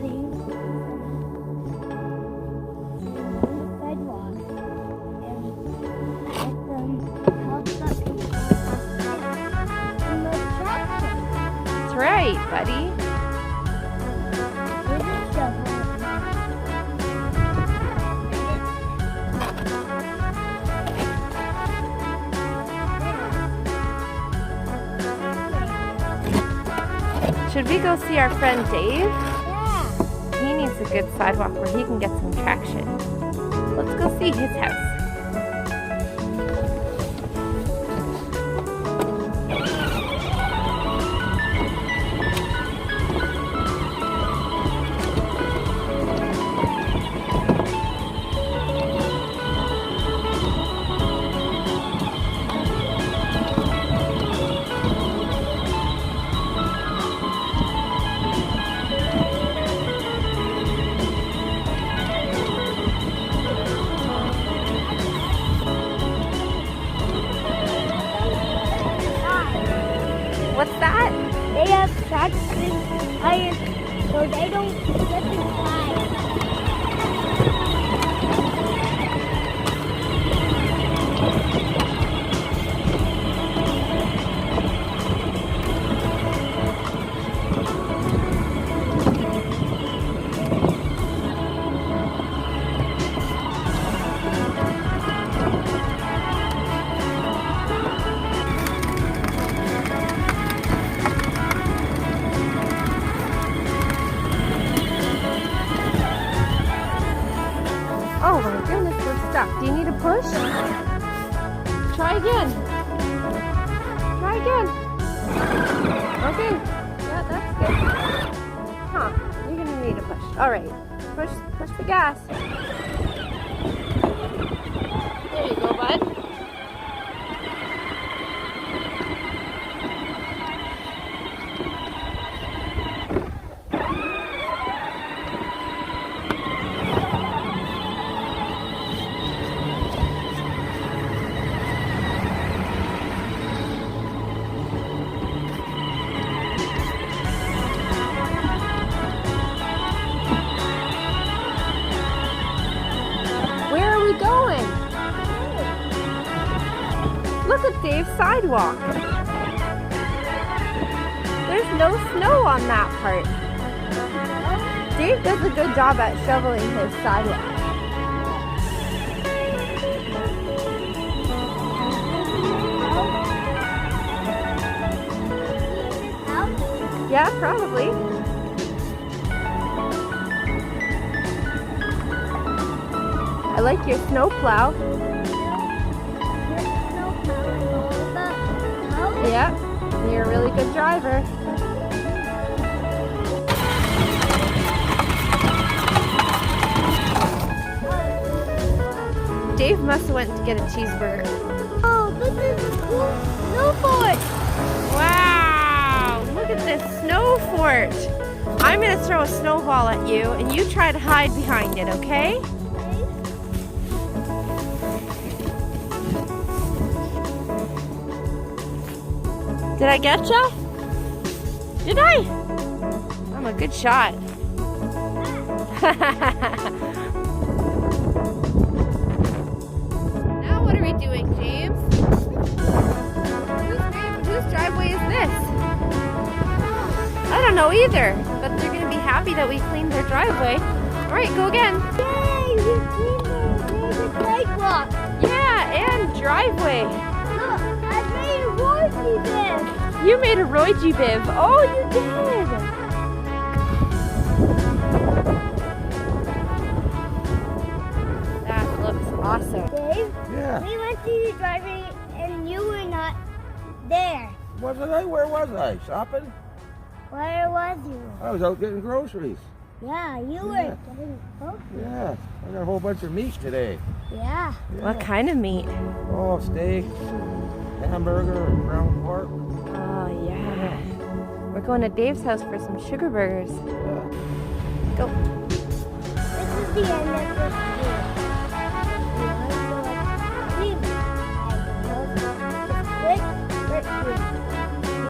putting on the sidewalk and let them help the people in the traffic. That's right, buddy. This is shovel. Should we go see our friend Dave? Yeah. He needs a good sidewalk where he can get some traction. Let's go see his house. What's that? They have traction tires so they don't slip and slide. Oh my goodness, we're stuck. Do you need a push? Try again. Try again. Okay. Yeah, that's good. Huh. You're gonna need a push. Alright. Push the gas. There you go, bud. Where are we going? Look at Dave's sidewalk. There's no snow on that part. Dave does a good job at shoveling his sidewalk. Yeah, probably. I like your snow plow. Yeah, you're a really good driver. Dave must have went to get a cheeseburger. Oh, this is a cool snow fort. Wow, look at this snow fort. I'm going to throw a snowball at you and you try to hide behind it, okay? Did I get ya? Did I? I'm a good shot. Now what are we doing, James? Whose driveway is this? I don't know either, but they're going to be happy that we cleaned their driveway. All right, go again. Yay, we cleaned the sidewalk. Yeah, and driveway. Look, I made a Roy bib. You made a Roy G. bib. Oh, you did. That looks awesome. Dave, Yeah. we went to your driveway and you were not there. Wasn't I? Where was I? Shopping? Where was you? I was out getting groceries. Yeah, you were Yeah. getting broken. Yeah. I got a whole bunch of meat today. Yeah. What kind of meat? Oh, steak, hamburger, ground pork. Oh, yeah. We're going to Dave's house for some sugar burgers. Yeah. Go. This is the end of this video. If you want to leave, just click right here.